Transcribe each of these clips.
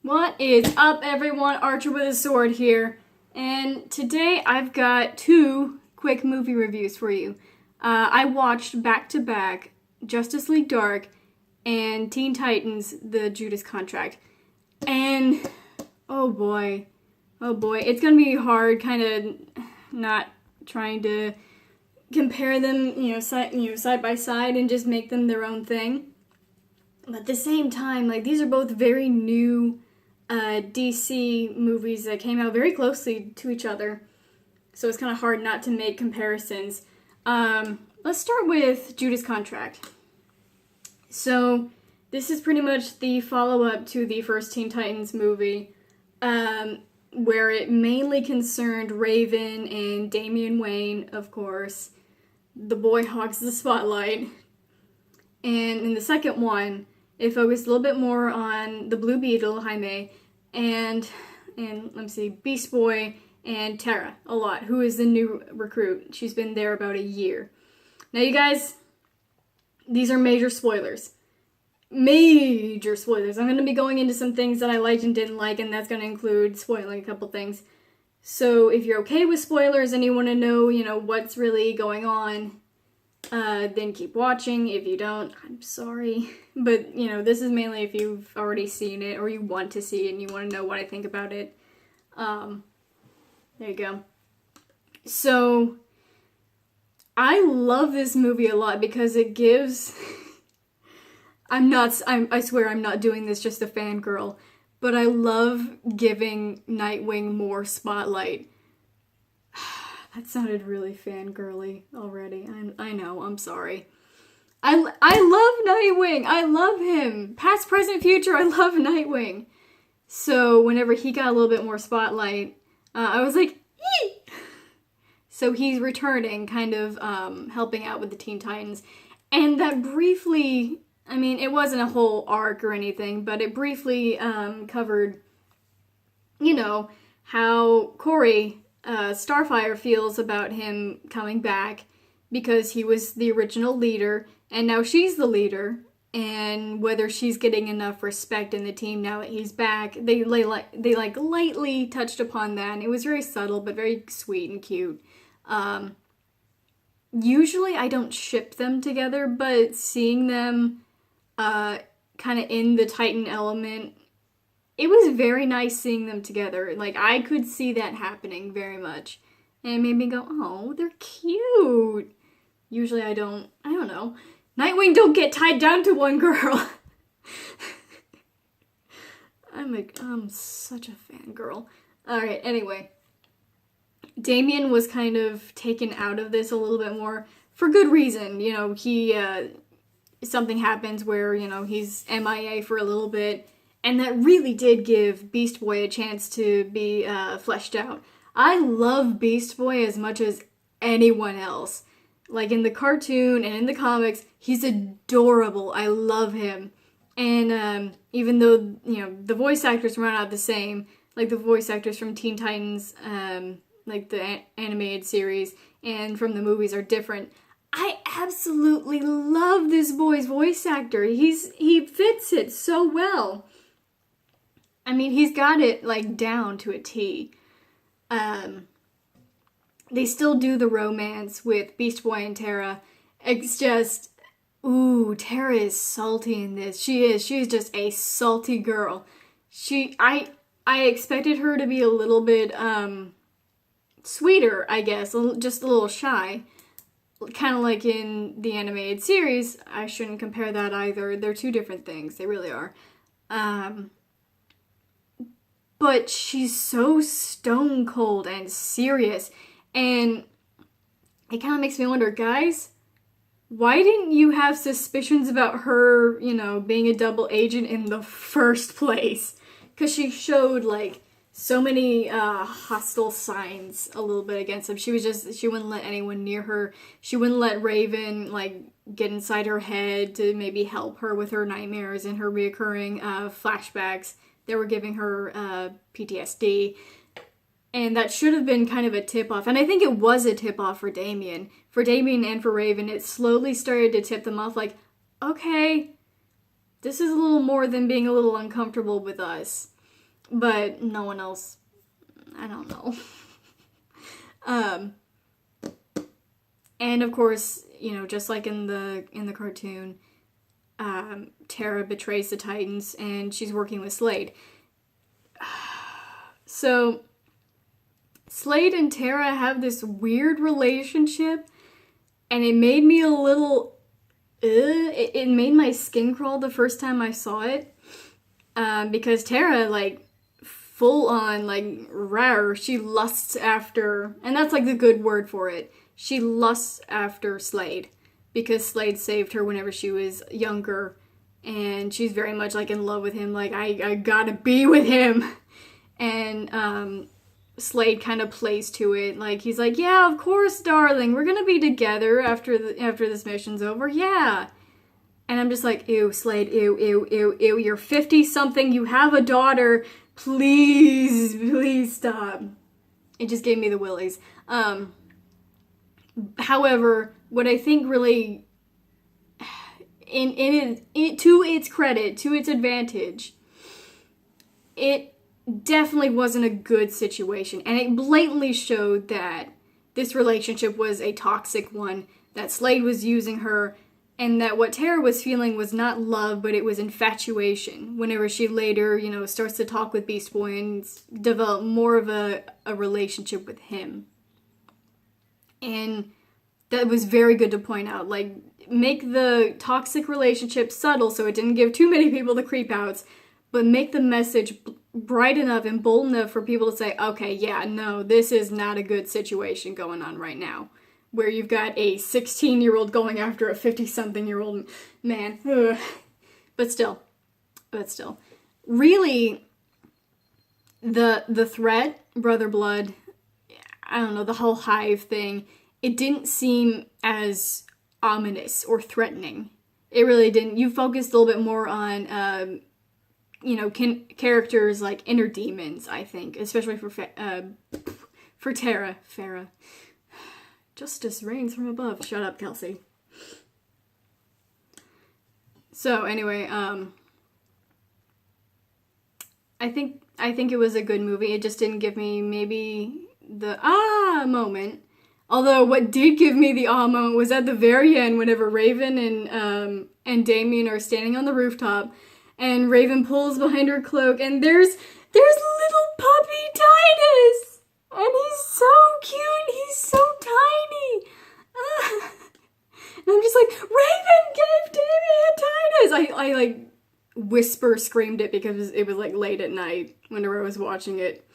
What is up, everyone? Archer with a sword here, and today I've got two quick movie reviews for you. I watched back-to-back Justice League Dark and Teen Titans, the Judas Contract, and oh boy, it's gonna be hard kind of not trying to compare them, side by side and just make them their own thing. But at the same time, these are both very new DC movies that came out very closely to each other, so it's kind of hard not to make comparisons. Let's start with Judas Contract. So this is pretty much the follow-up to the first Teen Titans movie, where it mainly concerned Raven and Damian Wayne, of course. The boy hogs the spotlight. And in the second one, it focused a little bit more on the Blue Beetle, Jaime, and Beast Boy and Tara a lot, who is the new recruit. She's been there about a year. Now, you guys, these are major spoilers. Major spoilers. I'm going to be going into some things that I liked and didn't like, and that's going to include spoiling a couple things. So if you're okay with spoilers and you want to know, what's really going on, then keep watching. If you don't, I'm sorry. But, this is mainly if you've already seen it or you want to see it and you want to know what I think about it. There you go. So, I love this movie a lot because it gives... I swear I'm not doing this just a fangirl, but I love giving Nightwing more spotlight. That sounded really fangirly already. I know, I'm sorry. I love Nightwing! I love him! Past, present, future, I love Nightwing! So whenever he got a little bit more spotlight, I was like, yee! So he's returning, kind of helping out with the Teen Titans. And that briefly, it wasn't a whole arc or anything, but it briefly covered, how Corey... Starfire feels about him coming back because he was the original leader and now she's the leader, and whether she's getting enough respect in the team now that he's back. They lightly touched upon that, and it was very subtle but very sweet and cute. Usually I don't ship them together, but seeing them kind of in the Titan element, it was very nice seeing them together. I could see that happening very much. And it made me go, oh, they're cute. Usually I don't know. Nightwing, don't get tied down to one girl. I'm such a fangirl. Alright, anyway. Damian was kind of taken out of this a little bit more for good reason. Something happens where, he's MIA for a little bit. And that really did give Beast Boy a chance to be fleshed out. I love Beast Boy as much as anyone else. In the cartoon and in the comics, he's adorable. I love him. And even though, the voice actors run out the same, the voice actors from Teen Titans, the animated series, and from the movies are different, I absolutely love this boy's voice actor. He fits it so well. He's got it, down to a T. They still do the romance with Beast Boy and Tara. It's just, ooh, Tara is salty in this. She is. She's just a salty girl. I expected her to be a little bit, sweeter, I guess. Just a little shy. Kind of like in the animated series. I shouldn't compare that either. They're two different things. They really are. But she's so stone cold and serious, and it kind of makes me wonder, guys, why didn't you have suspicions about her, being a double agent in the first place? Because she showed, so many hostile signs a little bit against him. She wouldn't let anyone near her. She wouldn't let Raven, get inside her head to maybe help her with her nightmares and her reoccurring flashbacks. They were giving her PTSD, and that should have been kind of a tip-off, and I think it was a tip-off for Damian. For Damian and for Raven, it slowly started to tip them off, okay, this is a little more than being a little uncomfortable with us. but no one else, I don't know. And of course, you know, just like in the cartoon, Tara betrays the Titans and she's working with Slade. So Slade and Tara have this weird relationship, and it made me a little it made my skin crawl the first time I saw it, because Tara, like, full on, like, rawr, she lusts after, and that's like the good word for it, she lusts after Slade, because Slade saved her whenever she was younger, and she's very much, like, in love with him, like, I gotta be with him. And Slade kind of plays to it, like, he's like, yeah, of course, darling, we're gonna be together after this mission's over, yeah. And I'm just like, ew, Slade, ew, ew, ew, ew, you're 50-something, you have a daughter, please, please stop. It just gave me the willies. However, what I think really, to its credit, to its advantage, it definitely wasn't a good situation, and it blatantly showed that this relationship was a toxic one, that Slade was using her, and that what Tara was feeling was not love, but it was infatuation, whenever she later, you know, starts to talk with Beast Boy and develop more of a relationship with him. And that was very good to point out, like, make the toxic relationship subtle so it didn't give too many people the creep outs, but make the message bright enough and bold enough for people to say, okay, yeah, no, this is not a good situation going on right now, where you've got a 16-year-old going after a 50-something-year-old man. Ugh. But still, really, the threat, Brother Blood, I don't know, the whole hive thing, it didn't seem as ominous or threatening. It really didn't. You focused a little bit more on, you know, characters like inner demons, I think, especially for Tara. Farrah. Justice reigns from above. Shut up, Kelsey. So anyway, I think it was a good movie. It just didn't give me maybe the moment. Although what did give me the moment was at the very end, whenever Raven and Damien are standing on the rooftop, and Raven pulls behind her cloak, and there's little puppy Titus! And he's so cute, he's so tiny! And I'm just like, Raven, give Damien Titus! I like, whisper screamed it because it was, like, late at night whenever I was watching it.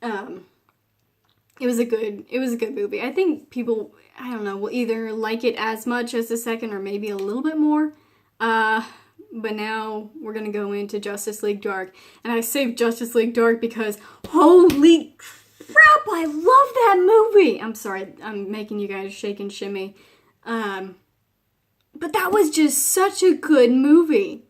It was a good movie. I think people, I don't know, will either like it as much as the second or maybe a little bit more. But now we're going to go into Justice League Dark. And I saved Justice League Dark because holy crap, I love that movie. I'm sorry, I'm making you guys shake and shimmy. But that was just such a good movie.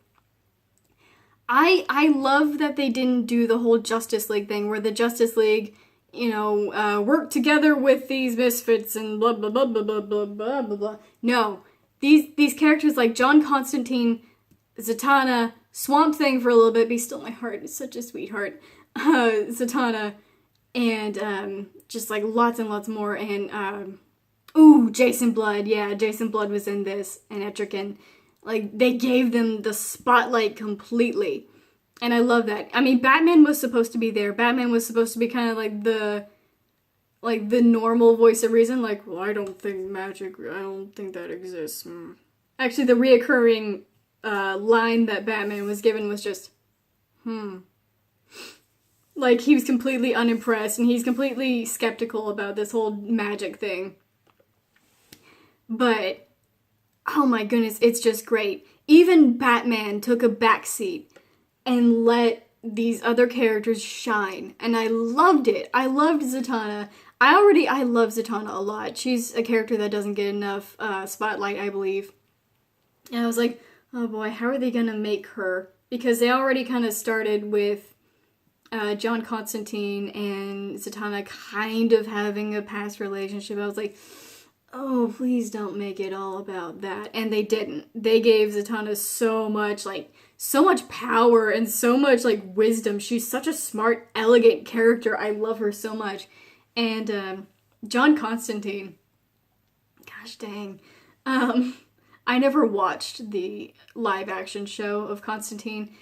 I love that they didn't do the whole Justice League thing where the Justice League, you know, work together with these misfits and blah, blah, blah, blah, blah, blah, blah, blah, blah. No, these characters like John Constantine, Zatanna, Swamp Thing for a little bit, but he's still my heart, it's such a sweetheart, Zatanna, and just like lots and lots more, and Jason Blood, yeah, Jason Blood was in this, and Etrigan, like, they gave them the spotlight completely. And I love that. I mean, Batman was supposed to be there. Batman was supposed to be kind of like the normal voice of reason. Like, well, I don't think that exists. Actually, the reoccurring line that Batman was given was just, Like, he was completely unimpressed, and he's completely skeptical about this whole magic thing. But, oh my goodness, it's just great. Even Batman took a backseat and let these other characters shine. And I loved it. I loved Zatanna. I love Zatanna a lot. She's a character that doesn't get enough spotlight, I believe. And I was like, oh boy, how are they gonna make her? Because they already kind of started with John Constantine and Zatanna kind of having a past relationship. I was like, oh, please don't make it all about that. And they didn't. They gave Zatanna so much power and so much, wisdom. She's such a smart, elegant character. I love her so much. And, John Constantine, gosh dang. I never watched the live action show of Constantine,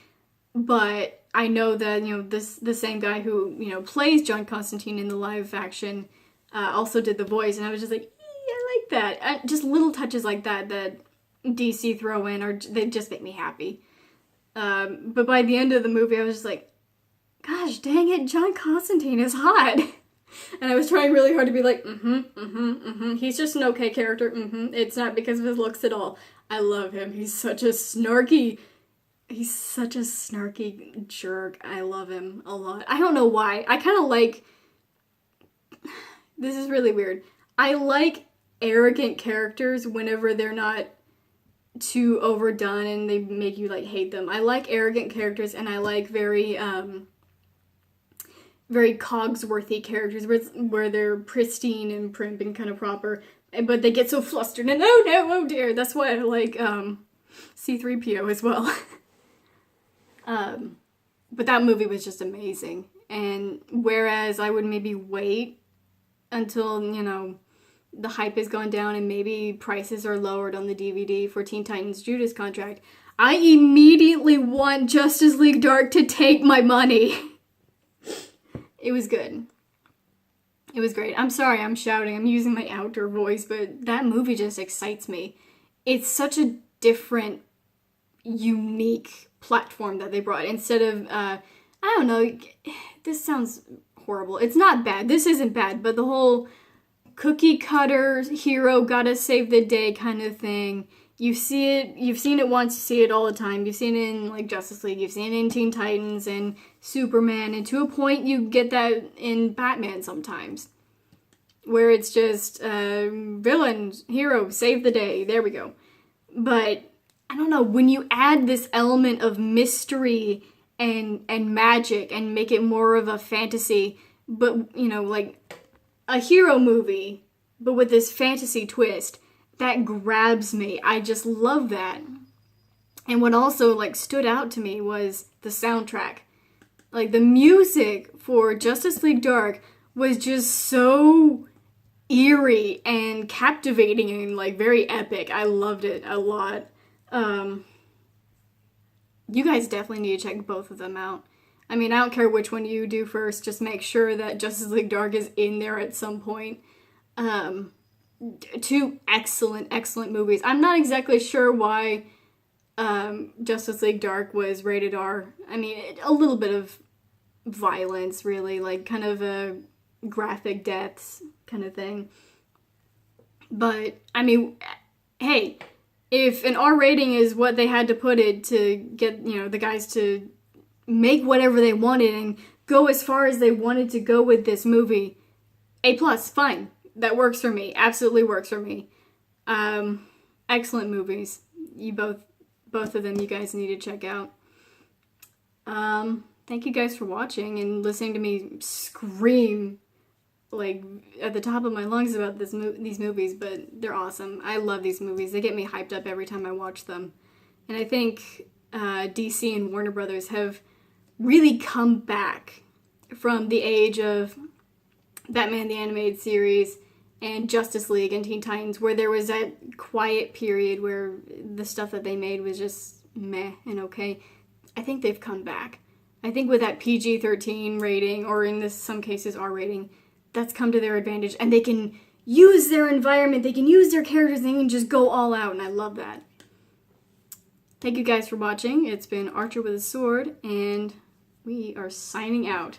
but I know that, the same guy who, plays John Constantine in the live action also did the voice, and I was just like, I like that. Just little touches like that DC throw in, they just make me happy. But by the end of the movie, I was just like, gosh dang it, John Constantine is hot. And I was trying really hard to be like, he's just an okay character, It's not because of his looks at all. I love him. He's such a snarky jerk. I love him a lot. I don't know why. I kind of like, this is really weird. I like arrogant characters whenever they're not too overdone and they make you, hate them. I like arrogant characters, and I like very Cogsworthy characters where they're pristine and prim and kind of proper, but they get so flustered and oh no, oh dear. That's why I like C-3PO as well. But that movie was just amazing. And whereas I would maybe wait until, the hype has gone down and maybe prices are lowered on the DVD for Teen Titans Judas Contract, I immediately want Justice League Dark to take my money. It was good. It was great. I'm sorry I'm shouting. I'm using my outdoor voice, but that movie just excites me. It's such a different, unique platform that they brought. Instead of, I don't know, this sounds horrible. It's not bad. This isn't bad, but the whole cookie cutter hero gotta save the day kind of thing. You've seen it once, you see it all the time. You've seen it in, Justice League, you've seen it in Teen Titans and Superman, and to a point you get that in Batman sometimes. Where it's just, villain, hero, save the day, there we go. But, I don't know, when you add this element of mystery and magic and make it more of a fantasy, but, a hero movie, but with this fantasy twist, that grabs me. I just love that. And what also, stood out to me was the soundtrack. The music for Justice League Dark was just so eerie and captivating and, very epic. I loved it a lot. You guys definitely need to check both of them out. I mean, I don't care which one you do first, just make sure that Justice League Dark is in there at some point. Two excellent movies. I'm not exactly sure why Justice League Dark was rated R. I mean, a little bit of violence, really, kind of a graphic deaths kind of thing. But, I mean, hey, if an R rating is what they had to put it to get, the guys to make whatever they wanted and go as far as they wanted to go with this movie, A+, fine. That works for me. Absolutely works for me. Excellent movies. Both of them you guys need to check out. Thank you guys for watching and listening to me scream at the top of my lungs about these movies, but they're awesome. I love these movies. They get me hyped up every time I watch them. And I think DC and Warner Brothers have really come back from the age of Batman the Animated Series and Justice League and Teen Titans, where there was that quiet period where the stuff that they made was just meh and okay. I think they've come back. I think with that PG-13 rating, or in some cases R rating, that's come to their advantage, and they can use their environment, they can use their characters, they can just go all out, and I love that. Thank you guys for watching. It's been Archer with a Sword, and we are signing out.